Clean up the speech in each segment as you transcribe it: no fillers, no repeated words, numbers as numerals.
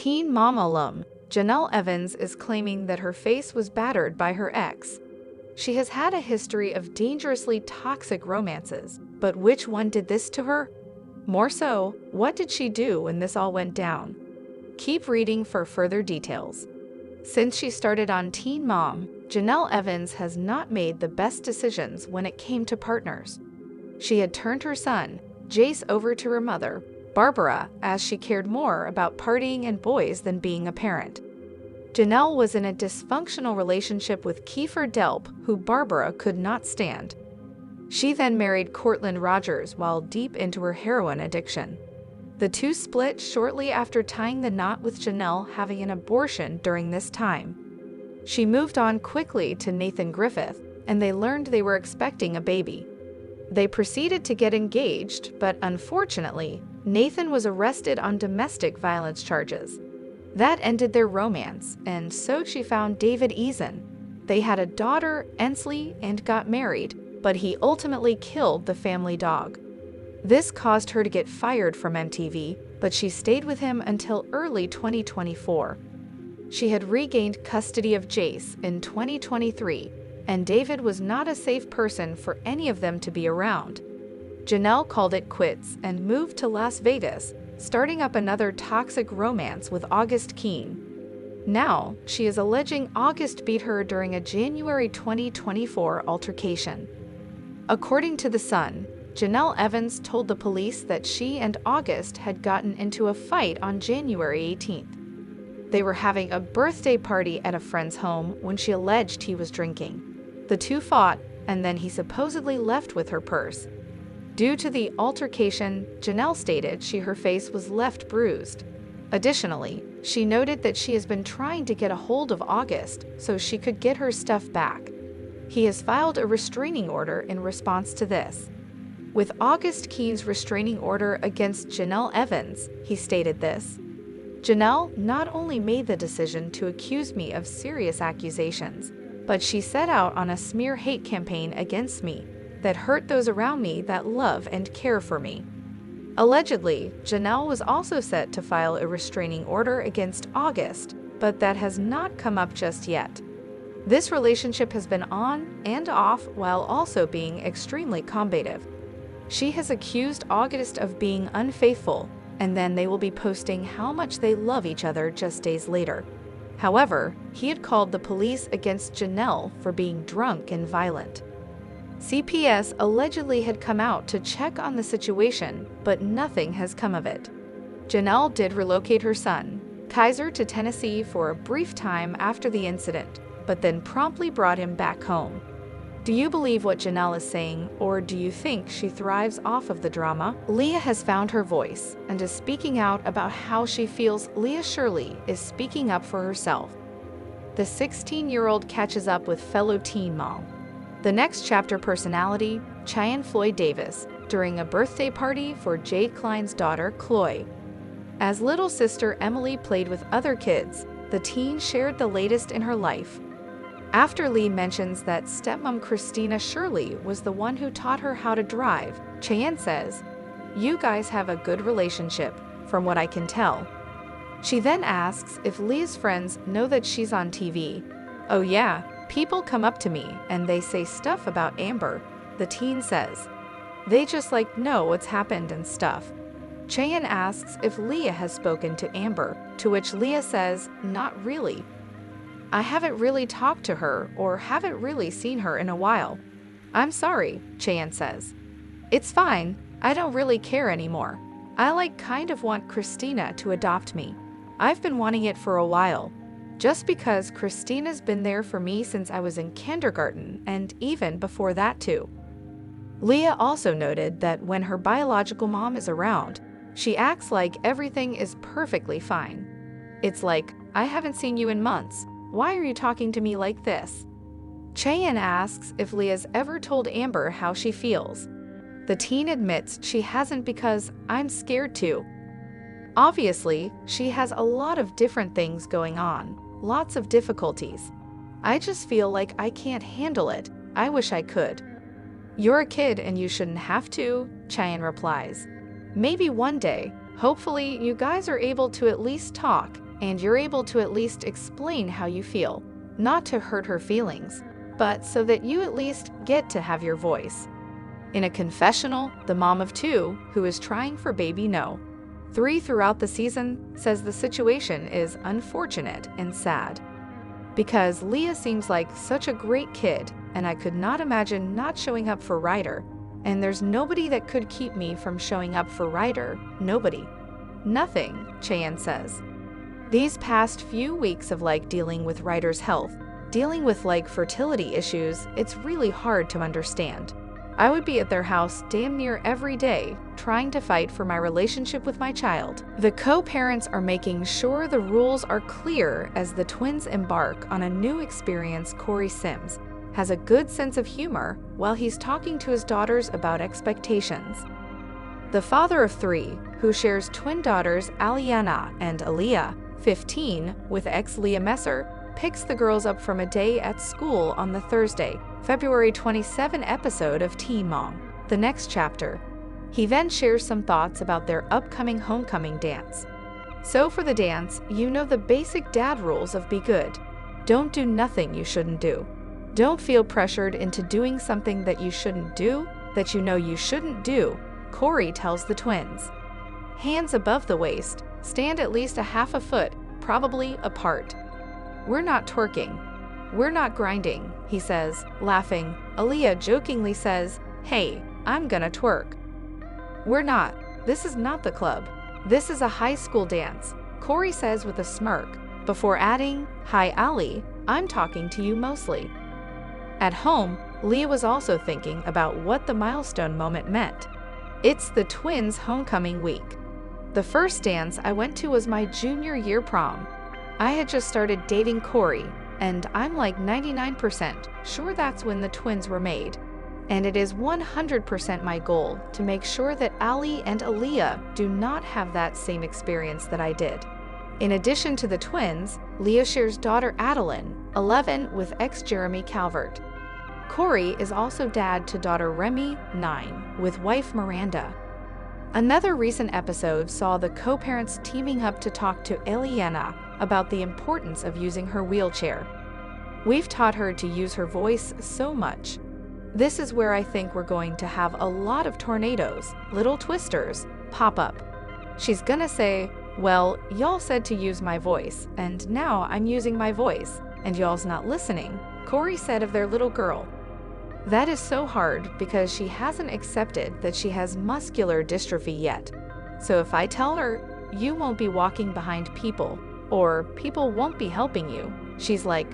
Teen Mom alum, Jenelle Evans is claiming that her face was battered by her ex. She has had a history of dangerously toxic romances, but which one did this to her? More so, what did she do when this all went down? Keep reading for further details. Since she started on Teen Mom, Jenelle Evans has not made the best decisions when it came to partners. She had turned her son, Jace, over to her mother, Barbara, as she cared more about partying and boys than being a parent. Jenelle was in a dysfunctional relationship with Kiefer Delp, who Barbara could not stand. She then married Cortland Rogers while deep into her heroin addiction. The two split shortly after tying the knot with Jenelle having an abortion during this time. She moved on quickly to Nathan Griffith, and they learned they were expecting a baby. They proceeded to get engaged, but unfortunately, Nathan was arrested on domestic violence charges. That ended their romance, and so she found David Eason. They had a daughter, Ensley, and got married, but he ultimately killed the family dog. This caused her to get fired from MTV, but she stayed with him until early 2024. She had regained custody of Jace in 2023, and David was not a safe person for any of them to be around. Jenelle called it quits and moved to Las Vegas, starting up another toxic romance with August Keene. Now, she is alleging August beat her during a January 2024 altercation. According to The Sun, Jenelle Evans told the police that she and August had gotten into a fight on January 18th. They were having a birthday party at a friend's home when she alleged he was drinking. The two fought, and then he supposedly left with her purse. Due to the altercation, Jenelle stated her face was left bruised. Additionally, she noted that she has been trying to get a hold of August so she could get her stuff back. He has filed a restraining order in response to this. With August Keene's restraining order against Jenelle Evans, he stated this: "Jenelle not only made the decision to accuse me of serious accusations, but she set out on a smear hate campaign against me that hurt those around me that love and care for me." Allegedly, Jenelle was also set to file a restraining order against August, but that has not come up just yet. This relationship has been on and off while also being extremely combative. She has accused August of being unfaithful, and then they will be posting how much they love each other just days later. However, he had called the police against Jenelle for being drunk and violent. CPS allegedly had come out to check on the situation, but nothing has come of it. Jenelle did relocate her son, Kaiser, to Tennessee for a brief time after the incident, but then promptly brought him back home. Do you believe what Jenelle is saying, or do you think she thrives off of the drama? Leah has found her voice and is speaking out about how she feels. Leah Shirley is speaking up for herself. The 16-year-old catches up with fellow teen mom. The next chapter personality, Cheyenne Floyd Davis, during a birthday party for Jay Klein's daughter, Chloe. As little sister Emily played with other kids, the teen shared the latest in her life. After Lee mentions that stepmom Christina Shirley was the one who taught her how to drive, Cheyenne says, "You guys have a good relationship, from what I can tell." She then asks if Lee's friends know that she's on TV. "Oh yeah, people come up to me and they say stuff about Amber," the teen says. "They just know what's happened and stuff." Cheyenne asks if Leah has spoken to Amber, to which Leah says, "Not really. I haven't really talked to her or haven't really seen her in a while." "I'm sorry," Cheyenne says. "It's fine. I don't really care anymore. I kind of want Christina to adopt me. I've been wanting it for a while. Just because Christina's been there for me since I was in kindergarten and even before that too." Leah also noted that when her biological mom is around, she acts like everything is perfectly fine. It's like, "I haven't seen you in months. Why are you talking to me like this?" Cheyenne asks if Leah's ever told Amber how she feels. The teen admits she hasn't because "I'm scared to." Obviously, she has a lot of different things going on, lots of difficulties. "I just feel like I can't handle it. I wish I could." "You're a kid and you shouldn't have to," Cheyenne replies. "Maybe one day, hopefully you guys are able to at least talk and you're able to at least explain how you feel, not to hurt her feelings, but so that you at least get to have your voice. In a confessional, the mom of 2, who is trying for baby No. 3 throughout the season, says the situation is unfortunate and sad. Because Leah seems like such a great kid, and I could not imagine not showing up for Ryder, and there's nobody that could keep me from showing up for Ryder, nobody. Nothing, Cheyenne says. These past few weeks of dealing with Ryder's health, dealing with fertility issues, it's really hard to understand. I would be at their house damn near every day, trying to fight for my relationship with my child. The co-parents are making sure the rules are clear as the twins embark on a new experience. Corey Sims has a good sense of humor while he's talking to his daughters about expectations. The father of 3, who shares twin daughters Aliana and Aaliyah, 15, with ex-Leah Messer, picks the girls up from a day at school on the Thursday, February 27 episode of Teen Mom, the next chapter. He then shares some thoughts about their upcoming homecoming dance. So for the dance, you know the basic dad rules of be good. Don't do nothing you shouldn't do. Don't feel pressured into doing something that you shouldn't do, that you know you shouldn't do, Corey tells the twins. Hands above the waist, stand at least a half a foot, probably apart. We're not twerking. We're not grinding, he says, laughing. Aaliyah jokingly says, hey, I'm gonna twerk. We're not. This is not the club. This is a high school dance, Corey says with a smirk, before adding, hi Ali, I'm talking to you mostly. At home, Leah was also thinking about what the milestone moment meant. It's the twins' homecoming week. The first dance I went to was my junior year prom. I had just started dating Corey, and I'm 99% sure that's when the twins were made. And it is 100% my goal to make sure that Ali and Aaliyah do not have that same experience that I did. In addition to the twins, Leah shares daughter Adeline, 11, with ex-Jeremy Calvert. Corey is also dad to daughter Remy, 9, with wife Miranda. Another recent episode saw the co-parents teaming up to talk to Aliana about the importance of using her wheelchair. We've taught her to use her voice so much. This is where I think we're going to have a lot of tornadoes, little twisters, pop up. She's gonna say, well, y'all said to use my voice, and now I'm using my voice, and y'all's not listening, Corey said of their little girl. That is so hard because she hasn't accepted that she has muscular dystrophy yet. So if I tell her, you won't be walking behind people, or people won't be helping you, she's like,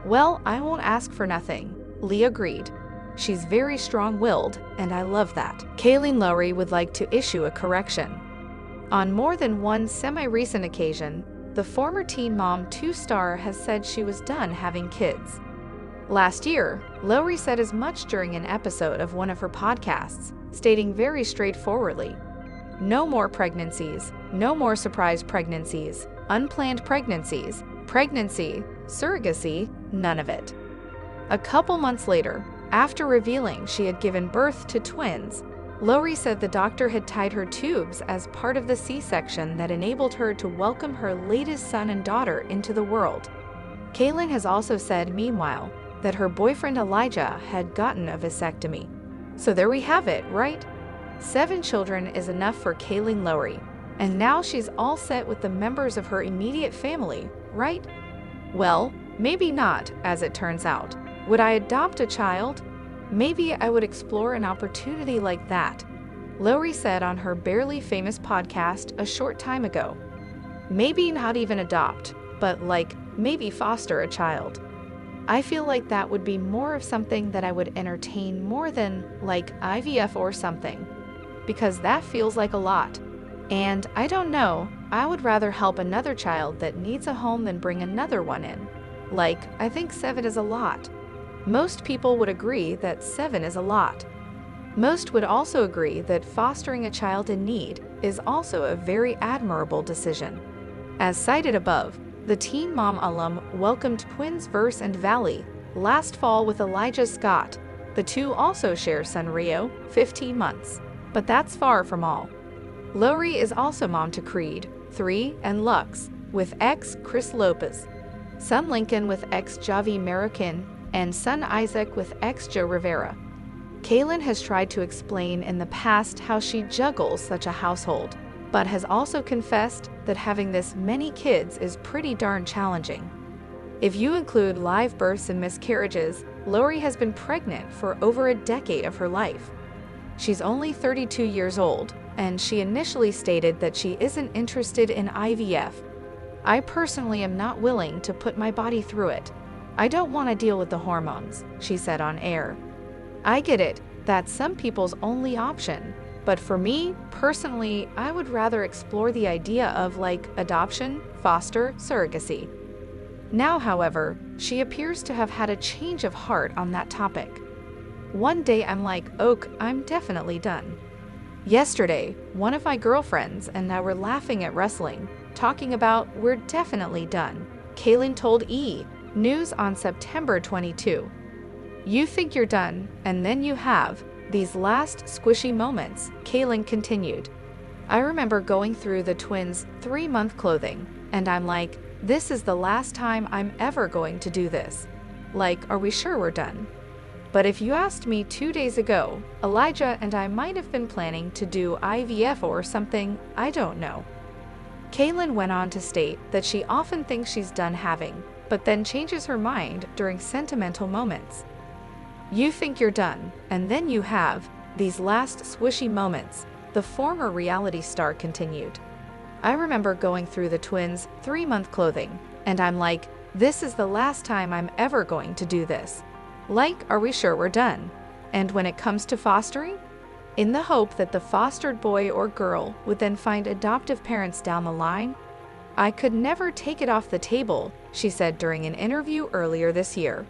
well, I won't ask for nothing. Lee agreed. She's very strong-willed, and I love that. Kailyn Lowry would like to issue a correction. On more than one semi-recent occasion, the former Teen Mom 2-star has said she was done having kids. Last year, Lowry said as much during an episode of one of her podcasts, stating very straightforwardly, no more pregnancies, no more surprise pregnancies, unplanned pregnancies, pregnancy, surrogacy, none of it. A couple months later, after revealing she had given birth to twins, Lowry said the doctor had tied her tubes as part of the C-section that enabled her to welcome her latest son and daughter into the world. Kailyn has also said, meanwhile, that her boyfriend Elijah had gotten a vasectomy. So there we have it, right? 7 children is enough for Kailyn Lowry, and now she's all set with the members of her immediate family, right? Well, maybe not, as it turns out. Would I adopt a child? Maybe I would explore an opportunity like that, Lowry said on her barely famous podcast a short time ago. Maybe not even adopt, but maybe foster a child. I feel like that would be more of something that I would entertain more than IVF or something, because that feels like a lot. And I don't know, I would rather help another child that needs a home than bring another one in. I think 7 is a lot. Most people would agree that 7 is a lot. Most would also agree that fostering a child in need is also a very admirable decision. As cited above, the Teen Mom alum welcomed twins Verse and Valley last fall with Elijah Scott. The two also share son Rio, 15 months. But that's far from all. Lowry is also mom to Creed, 3, and Lux, with ex Chris Lopez, son Lincoln with ex Javi Marican, and son Isaac with ex Joe Rivera. Kailyn has tried to explain in the past how she juggles such a household, but has also confessed that having this many kids is pretty darn challenging. If you include live births and miscarriages, Lori has been pregnant for over a decade of her life. She's only 32 years old, and she initially stated that she isn't interested in IVF. "I personally am not willing to put my body through it. I don't want to deal with the hormones," she said on air. "I get it, that's some people's only option, but for me, personally, I would rather explore the idea of adoption, foster, surrogacy." Now, however, she appears to have had a change of heart on that topic. "One day I'm like, Oak, I'm definitely done. Yesterday, one of my girlfriends and I were laughing at wrestling, talking about we're definitely done," Kailyn told E! News on September 22. "You think you're done, and then you have these last squishy moments," Kailyn continued. "I remember going through the twins' 3-month clothing, and I'm like, this is the last time I'm ever going to do this. Are we sure we're done? But if you asked me 2 days ago, Elijah and I might have been planning to do IVF or something, I don't know." Kailyn went on to state that she often thinks she's done having, but then changes her mind during sentimental moments. "You think you're done, and then you have these last swishy moments," the former reality star continued. "I remember going through the twins' 3-month clothing, and I'm like, this is the last time I'm ever going to do this. Are we sure we're done? And when it comes to fostering?" In the hope that the fostered boy or girl would then find adoptive parents down the line, "I could never take it off the table," she said during an interview earlier this year.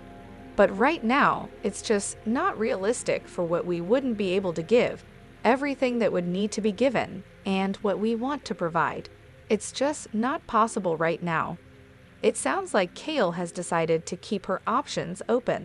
"But right now, it's just not realistic for what we wouldn't be able to give, everything that would need to be given, and what we want to provide. It's just not possible right now." It sounds like Kail has decided to keep her options open.